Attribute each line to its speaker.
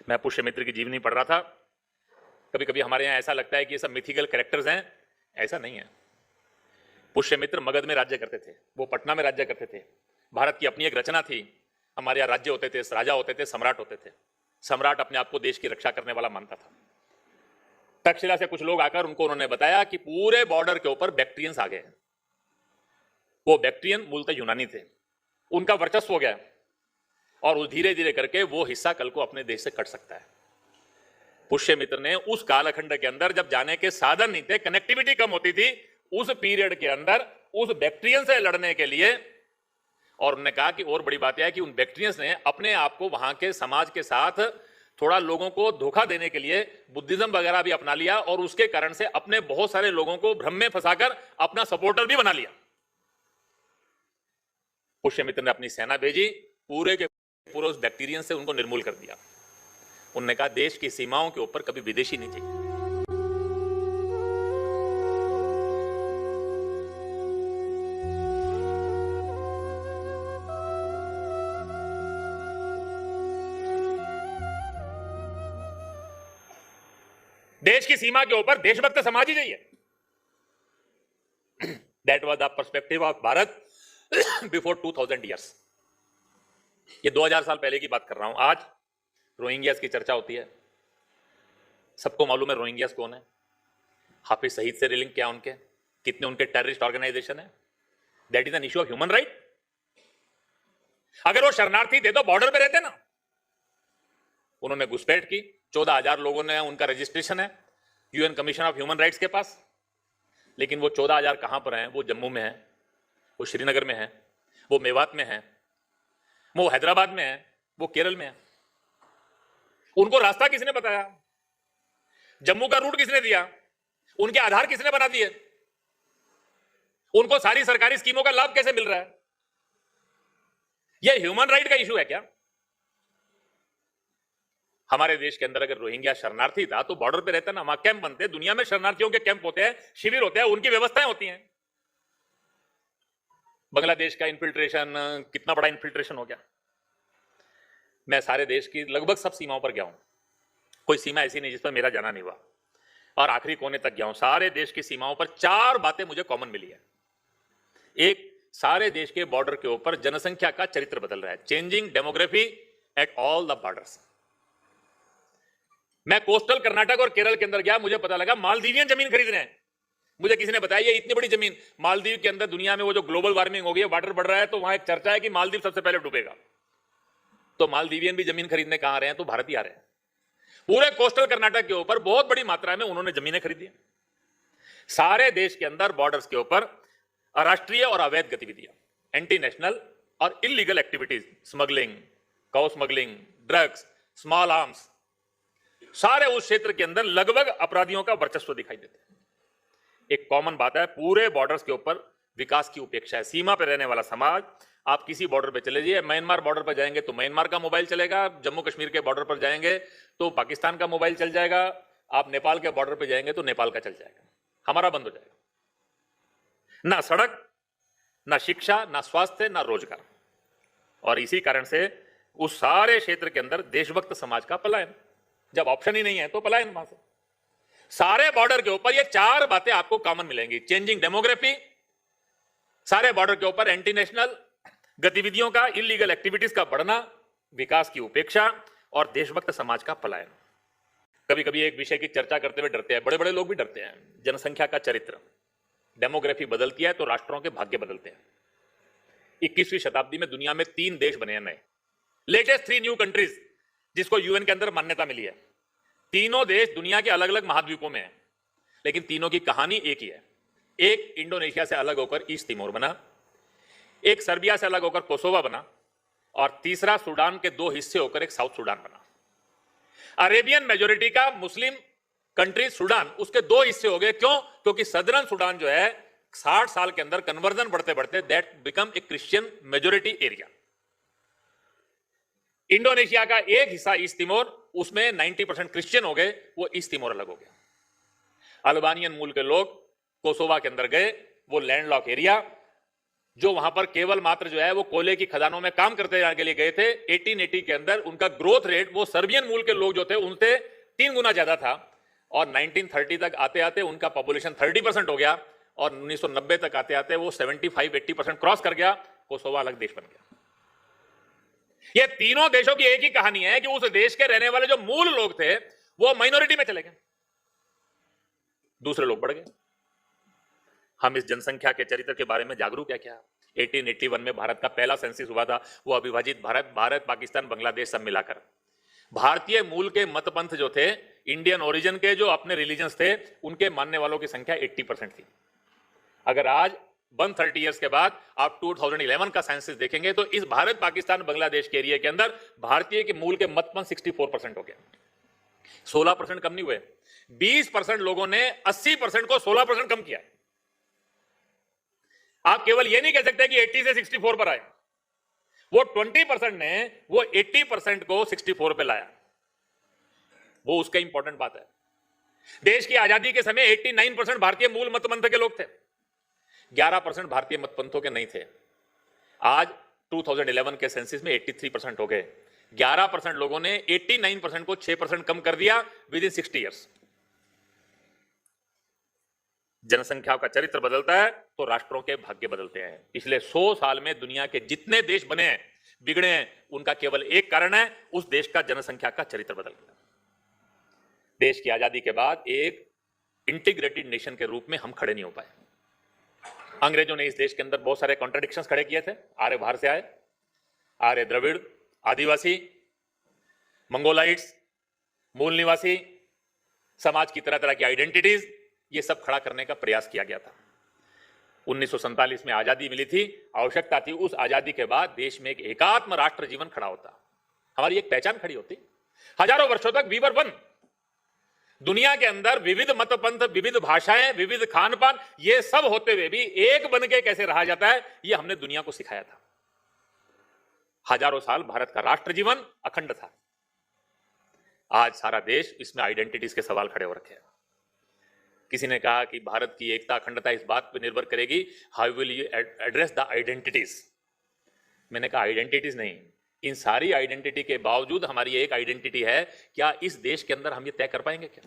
Speaker 1: मैं पुष्यमित्र की जीवनी पढ़ रहा था। कभी कभी हमारे यहाँ ऐसा लगता है कि ये सब मिथिकल कैरेक्टर्स हैं, ऐसा नहीं है। पुष्यमित्र मगध में राज्य करते थे, वो पटना में राज्य करते थे। भारत की अपनी एक रचना थी। हमारे यहाँ राज्य होते थे, राजा होते थे, सम्राट होते थे। सम्राट अपने आप को देश की रक्षा करने वाला मानता था। तक्षशिला से कुछ लोग आकर उन्होंने बताया कि पूरे बॉर्डर के ऊपर बैक्ट्रियंस आ गए हैं। वो बैक्ट्रियन मूलतः यूनानी थे, उनका वर्चस्व हो गया और धीरे धीरे करके वो हिस्सा कल को अपने देश से कट सकता है। पुष्यमित्र ने उस कालखंड के अंदर, जब जाने के साधन नहीं थे, कनेक्टिविटी कम होती थी, उस पीरियड के अंदर उस बैक्ट्रियन से लड़ने के लिए, और उन्होंने कहा कि और बड़ी बात यह है कि उन बैक्ट्रियंस ने अपने आप को वहां के समाज के साथ थोड़ा लोगों को धोखा देने के लिए बुद्धिज्म वगैरह भी अपना लिया और उसके कारण से अपने बहुत सारे लोगों को भ्रम में फंसाकर अपना सपोर्टर भी बना लिया। पुष्यमित्र ने अपनी सेना भेजी, पूरे के पूरे उस बैक्टीरियन से उनको निर्मूल कर दिया। उन्होंने कहा देश की सीमाओं के ऊपर कभी विदेशी नहीं चाहिए। देश की सीमा के ऊपर देशभक्त समाज ही चाहिए। That was the perspective of Bharat before 2000 years. ये 2000 साल पहले की बात कर रहा हूं। आज रोहिंग्यास की चर्चा होती है, सबको मालूम है रोहिंग्यास कौन है, हाफिज सईद से लिंक क्या उनके, कितने उनके टेररिस्ट ऑर्गेनाइजेशन है। That is an issue of human right. अगर वो शरणार्थी थे तो बॉर्डर पे रहते ना। उन्होंने घुसपैठ की, 14,000 लोगों ने, उनका रजिस्ट्रेशन है UN commission of human rights के पास। लेकिन वो 14,000 कहां पर हैं? वो जम्मू में है, वो श्रीनगर में है, वो मेवात में है, वो हैदराबाद में है, वो केरल में है। उनको रास्ता किसने बताया? जम्मू का रूट किसने दिया? उनके आधार किसने बना दिए? उनको सारी सरकारी स्कीमों का लाभ कैसे मिल रहा है? यह ह्यूमन राइट का इशू है क्या? हमारे देश के अंदर अगर रोहिंग्या शरणार्थी था तो बॉर्डर पे रहता ना, वहां कैंप बनते हैं। दुनिया में शरणार्थियों के कैंप होते हैं, शिविर होते हैं, उनकी व्यवस्थाएं होती हैं। बांग्लादेश का इन्फिल्ट्रेशन, कितना बड़ा इन्फिल्ट्रेशन हो गया। मैं सारे देश की लगभग सब सीमाओं पर गया हूं, कोई सीमा ऐसी नहीं जिस पर मेरा जाना नहीं हुआ, और आखिरी कोने तक गया हूं। सारे देश की सीमाओं पर 4 बातें मुझे कॉमन मिली है। एक, सारे देश के बॉर्डर के ऊपर जनसंख्या का चरित्र बदल रहा है, changing demography at all the borders. मैं कोस्टल कर्नाटक और केरल के अंदर गया, मुझे पता लगा मालदीवियन जमीन खरीद रहे हैं। मुझे किसी ने बताया ये इतनी बड़ी जमीन मालदीव के अंदर, दुनिया में वो जो ग्लोबल वार्मिंग हो गई है, वाटर बढ़ रहा है, तो वहां एक चर्चा है कि मालदीव सबसे पहले डूबेगा। तो मालदीवियन भी जमीन खरीदने कहां आ रहे हैं? तो भारत ही आ रहे हैं। पूरे कोस्टल कर्नाटक के ऊपर बहुत बड़ी मात्रा में उन्होंने जमीनें खरीदी। सारे देश के अंदर बॉर्डर्स के ऊपर अराष्ट्रीय और अवैध गतिविधियां, एंटी नेशनल और illegal activities, smuggling, cow smuggling, drugs, small arms, सारे उस क्षेत्र के अंदर लगभग अपराधियों का वर्चस्व दिखाई देता है। एक कॉमन बात है, पूरे बॉर्डर्स के ऊपर विकास की उपेक्षा है। सीमा पर रहने वाला समाज, आप किसी बॉर्डर पे चले जाइए, म्यांमार बॉर्डर पर जाएंगे तो म्यांमार का मोबाइल चलेगा, जम्मू कश्मीर के बॉर्डर पर जाएंगे तो पाकिस्तान का मोबाइल चल जाएगा, आप नेपाल के बॉर्डर पर जाएंगे तो नेपाल का चल जाएगा, हमारा बंद हो जाएगा। ना सड़क, ना शिक्षा, ना स्वास्थ्य, ना रोजगार। और इसी कारण से उस सारे क्षेत्र के अंदर देशभक्त समाज का पलायन। जब ऑप्शन ही नहीं है तो पलायन वहां से। सारे बॉर्डर के ऊपर ये 4 बातें आपको कॉमन मिलेंगी, चेंजिंग डेमोग्राफी, सारे बॉर्डर के ऊपर एंटी नेशनल गतिविधियों का, इलीगल एक्टिविटीज का बढ़ना, विकास की उपेक्षा और देशभक्त समाज का पलायन। कभी कभी एक विषय की चर्चा करते हुए डरते हैं, बड़े बड़े लोग भी डरते हैं, जनसंख्या का चरित्र। डेमोग्राफी बदलती है तो राष्ट्रों के भाग्य बदलते हैं। 21वीं शताब्दी में दुनिया में 3 देश बने हैं नए, लेटेस्ट 3 न्यू कंट्रीज, जिसको यूएन के अंदर मान्यता मिली है। तीनों देश दुनिया के अलग अलग महाद्वीपों में हैं, लेकिन तीनों की कहानी एक ही है। एक इंडोनेशिया से अलग होकर ईस्ट तिमोर बना, एक सर्बिया से अलग होकर कोसोवा बना, और तीसरा सूडान के 2 हिस्से होकर एक साउथ सूडान बना। अरेबियन मेजोरिटी का मुस्लिम कंट्री सूडान, उसके 2 हिस्से हो गए। क्यों? क्योंकि सदर्न सूडान जो है 60 साल के अंदर कन्वर्जन बढ़ते बढ़ते that become a Christian majority area. Indonesia का एक हिस्सा ईस्ट तिमोर, उसमें 90% क्रिश्चियन हो गए, वो ईस्ट तिमोर अलग हो गया। अल्बानियन मूल के लोग कोसोवा के अंदर गए, वो लैंडलॉक एरिया, जो वहां पर केवल मात्र जो है वो कोयले की खदानों में काम करते जाने के लिए गए थे, 1880 के अंदर उनका ग्रोथ रेट वो सर्बियन मूल के लोग जो थे उनसे 3 गुना ज्यादा था। और 1930 तक आते आते उनका पॉपुलेशन 30% हो गया और 1990 तक आते आते वो 75-80% क्रॉस कर गया। कोसोवो अलग देश बन गया। ये तीनों देशों की एक ही कहानी है कि उस देश के रहने वाले जो मूल लोग थे वो माइनॉरिटी में चले गए, दूसरे लोग बढ़ गए। हम इस जनसंख्या के चरित्र के बारे में जागरूक है क्या? 1881 में भारत का पहला सेंसस हुआ था, वो अविभाजित भारत पाकिस्तान बांग्लादेश सब मिलाकर। भारतीय मूल के मतपंथ जो थे, इंडियन ओरिजिन के जो अपने रिलीजन्स थे, उनके मानने वालों की संख्या 80% थी। अगर आज 130 ईयर्स के बाद आप 2011 का सेंसस देखेंगे तो इस भारत पाकिस्तान बांग्लादेश के एरिया के अंदर भारतीय के मूल के मतपंथ 64% हो गए। 16% कम नहीं हुए। 20% लोगों ने 80% को 16% कम किया। आप केवल यह नहीं कह सकते कि 80 से 64 पर आए। वो 20% ने वो 80% को 64 पे लाया। वो उसका इंपॉर्टेंट बात है। देश की आजादी के समय 89% भारतीय मूल मतपंथ के लोग थे, 11% भारतीय मतपंथों के नहीं थे। आज 2011 के सेंसस में 83% हो गए। 11% लोगों ने 89% को 6% कम कर दिया विद इन 60 ईयर्स। जनसंख्या का चरित्र बदलता है तो राष्ट्रों के भाग्य बदलते हैं। पिछले 100 साल में दुनिया के जितने देश बने हैं, बिगड़े हैं, उनका केवल एक कारण है, उस देश का जनसंख्या का चरित्र बदल गया। देश की आजादी के बाद एक इंटीग्रेटेड नेशन के रूप में हम खड़े नहीं हो पाए। अंग्रेजों ने इस देश के अंदर बहुत सारे कॉन्ट्रडिक्शंस खड़े किए थे। आर्य बाहर से आए, आर्य द्रविड़, आदिवासी, मंगोलाइट्स, मूल निवासी, समाज की तरह तरह की आइडेंटिटीज, ये सब खड़ा करने का प्रयास किया गया था। 1947 में आजादी मिली थी, आवश्यकता थी उस आजादी के बाद देश में एक एकात्म राष्ट्र जीवन खड़ा होता, हमारी एक पहचान खड़ी होती। हजारों वर्षों तक वी वर वन। दुनिया के अंदर विविध मतपंथ, विविध भाषाएं, विविध खान पान, ये सब होते हुए भी एक बन के कैसे रहा जाता है, ये हमने दुनिया को सिखाया था। हजारों साल भारत का राष्ट्र जीवन अखंड था। आज सारा देश इसमें आइडेंटिटीज के सवाल खड़े हो रखे हैं। किसी ने कहा कि भारत की एकता अखंडता इस बात पर निर्भर करेगी, how will you address the identities. मैंने कहा आइडेंटिटीज नहीं, इन सारी आइडेंटिटी के बावजूद हमारी एक आइडेंटिटी है। क्या इस देश के अंदर हम ये तय कर पाएंगे क्या?